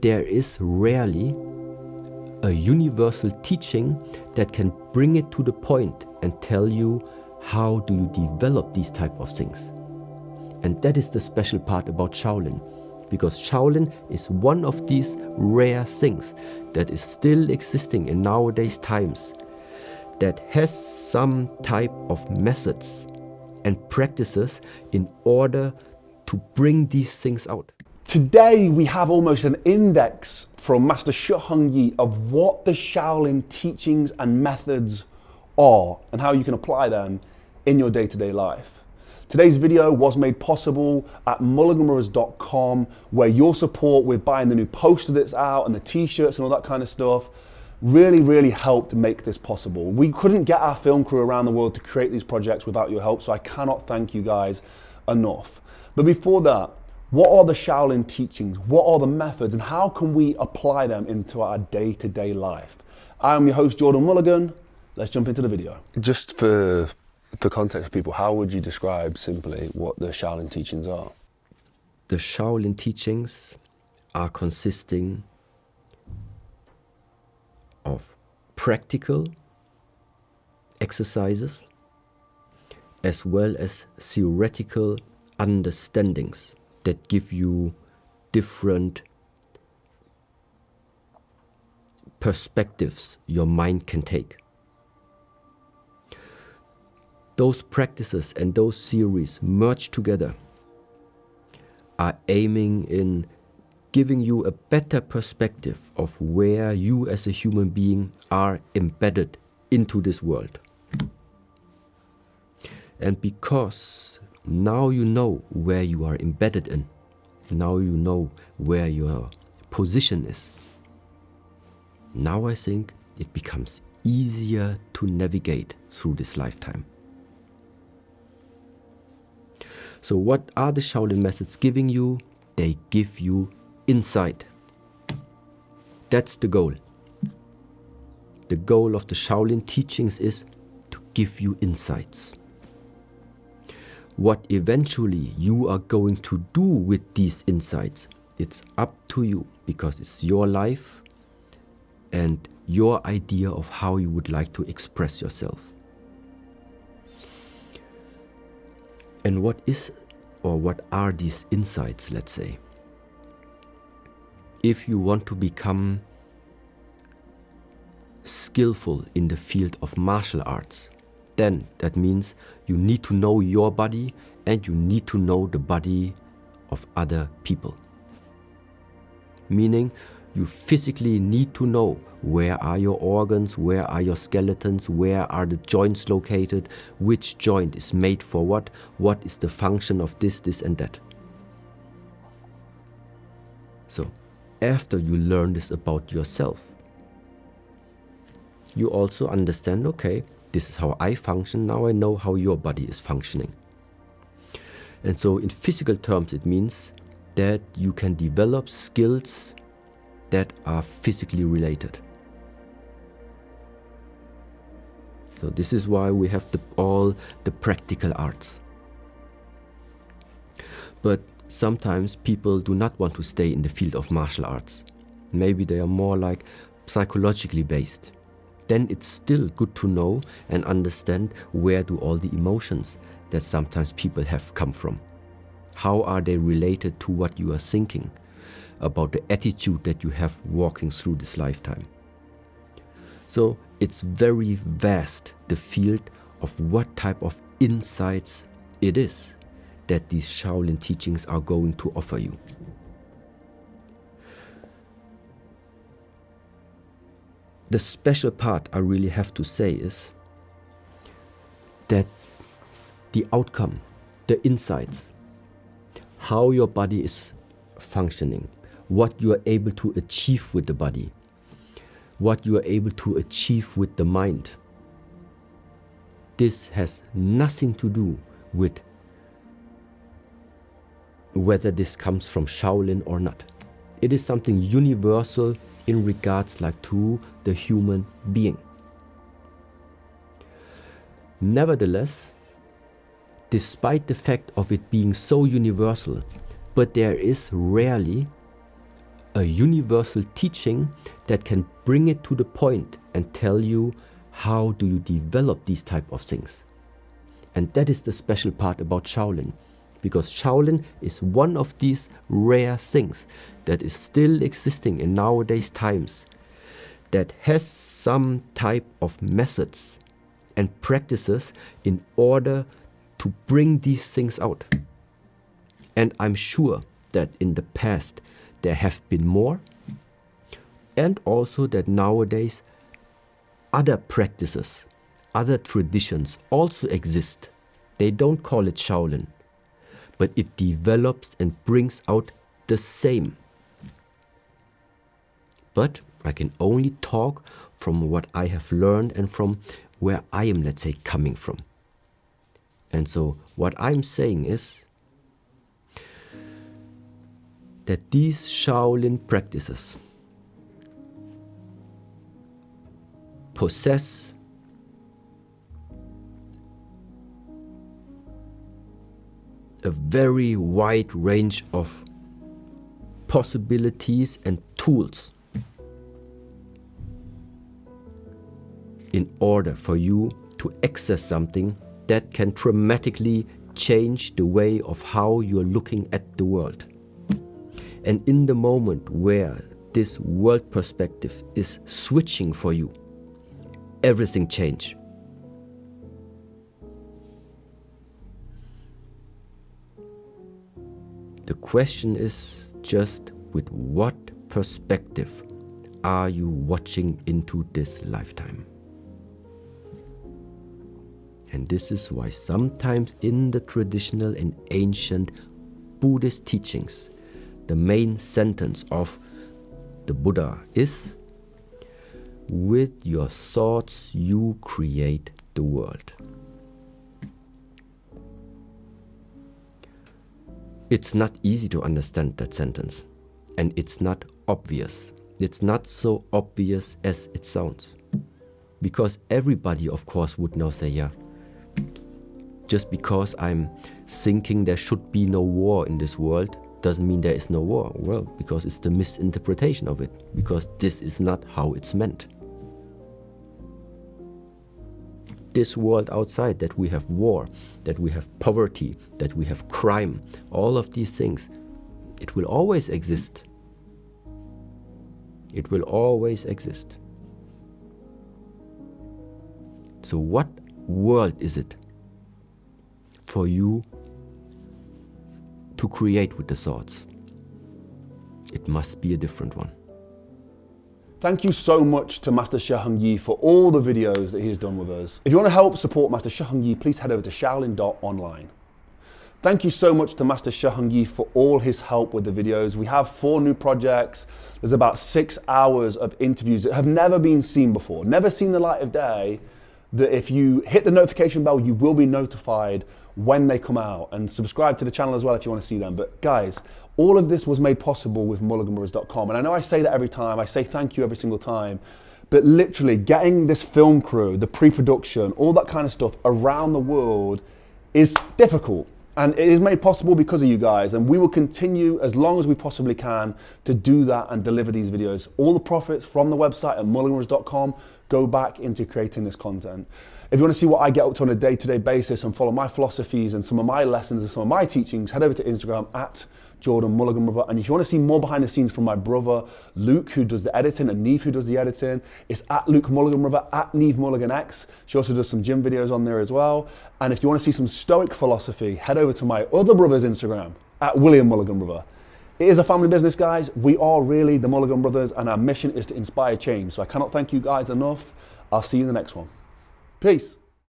There is rarely a universal teaching that can bring it to the point and tell you how do you develop these type of things. And that is the special part about Shaolin, because Shaolin is one of these rare things that is still existing in nowadays times, that has some type of methods and practices in order to bring these things out. Today we have almost an index from Master Shi Heng Yi of what the Shaolin teachings and methods are and how you can apply them in your day-to-day life. Today's video was made possible at mulligan.com, where your support with buying the new poster that's out and the t-shirts and all that kind of stuff really helped make this possible. We couldn't get our film crew around the world to create these projects without your help, so I cannot thank you guys enough. But before that, what are the Shaolin teachings? What are the methods, and how can we apply them into our day-to-day life? I'm your host, Jordan Mulligan. Let's jump into the video. Just for context for people, how would you describe simply what the Shaolin teachings are? The Shaolin teachings are consisting of practical exercises as well as theoretical understandings that give you different perspectives your mind can take. Those practices and those theories merged together are aiming in giving you a better perspective of where you as a human being are embedded into this world. And because now you know where you are embedded in, now you know where your position is, now I think it becomes easier to navigate through this lifetime. So what are the Shaolin methods giving you? They give you insight. That's the goal. The goal of the Shaolin teachings is to give you insights. What eventually you are going to do with these insights, it's up to you, because it's your life and your idea of how you would like to express yourself. And what are these insights, let's say? If you want to become skillful in the field of martial arts, then that means you need to know your body and you need to know the body of other people. Meaning, you physically need to know where are your organs, where are your skeletons, where are the joints located, which joint is made for what is the function of this and that. So, after you learn this about yourself, you also understand, okay, this is how I function, now I know how your body is functioning. And so in physical terms, it means that you can develop skills that are physically related. So this is why we have all the practical arts. But sometimes people do not want to stay in the field of martial arts. Maybe they are more like psychologically based. Then it's still good to know and understand where do all the emotions that sometimes people have come from. How are they related to what you are thinking about the attitude that you have walking through this lifetime? So it's very vast, the field of what type of insights it is that these Shaolin teachings are going to offer you. The special part I really have to say is that the outcome, the insights, how your body is functioning, what you are able to achieve with the body, what you are able to achieve with the mind, this has nothing to do with whether this comes from Shaolin or not. It is something universal in regards like to the human being. Nevertheless, despite the fact of it being so universal, but there is rarely a universal teaching that can bring it to the point and tell you how do you develop these type of things. And that is the special part about Shaolin, because Shaolin is one of these rare things that is still existing in nowadays times, that has some type of methods and practices in order to bring these things out. And I'm sure that in the past there have been more, and also that nowadays other practices, other traditions also exist. They don't call it Shaolin, but it develops and brings out the same. But I can only talk from what I have learned and from where I am, let's say, coming from. And so what I'm saying is that these Shaolin practices possess a very wide range of possibilities and tools in order for you to access something that can dramatically change the way of how you're looking at the world. And in the moment where this world perspective is switching for you, everything changes. The question is just, with what perspective are you watching into this lifetime? And this is why sometimes in the traditional and ancient Buddhist teachings, the main sentence of the Buddha is, with your thoughts you create the world. It's not easy to understand that sentence, and it's not obvious. It's not so obvious as it sounds. Because everybody, of course, would now say, yeah, just because I'm thinking there should be no war in this world doesn't mean there is no war. Well, because it's the misinterpretation of it, because this is not how it's meant. This world outside, that we have war, that we have poverty, that we have crime, all of these things, it will always exist. It will always exist. So what world is it for you to create with the thoughts? It must be a different one. Thank you so much to Master Shi Heng Yi for all the videos that he has done with us. If you want to help support Master Shi Heng Yi, please head over to shaolin.online. Thank you so much to Master Shi Heng Yi for all his help with the videos. We have 4 new projects. There's about 6 hours of interviews that have never been seen before, never seen the light of day, that if you hit the notification bell, you will be notified when they come out, and subscribe to the channel as well if you want to see them. But guys, all of this was made possible with mulliganbrothers.com. And I know I say that every time, I say thank you every single time, but literally getting this film crew, the pre-production, all that kind of stuff around the world is difficult. And it is made possible because of you guys, and we will continue as long as we possibly can to do that and deliver these videos. All the profits from the website at mulliganbrothers.com go back into creating this content. If you want to see what I get up to on a day-to-day basis and follow my philosophies and some of my lessons and some of my teachings, head over to Instagram at Jordan Mulligan Brother. And if you want to see more behind the scenes from my brother Luke, who does the editing, and Niamh, who does the editing, it's at Luke Mulligan Brother, at Niamh Mulligan X. She also does some gym videos on there as well. And if you want to see some Stoic philosophy, head over to my other brother's Instagram at William Mulligan Brother. It is a family business, guys. We are really the Mulligan Brothers, and our mission is to inspire change. So I cannot thank you guys enough. I'll see you in the next one. Peace.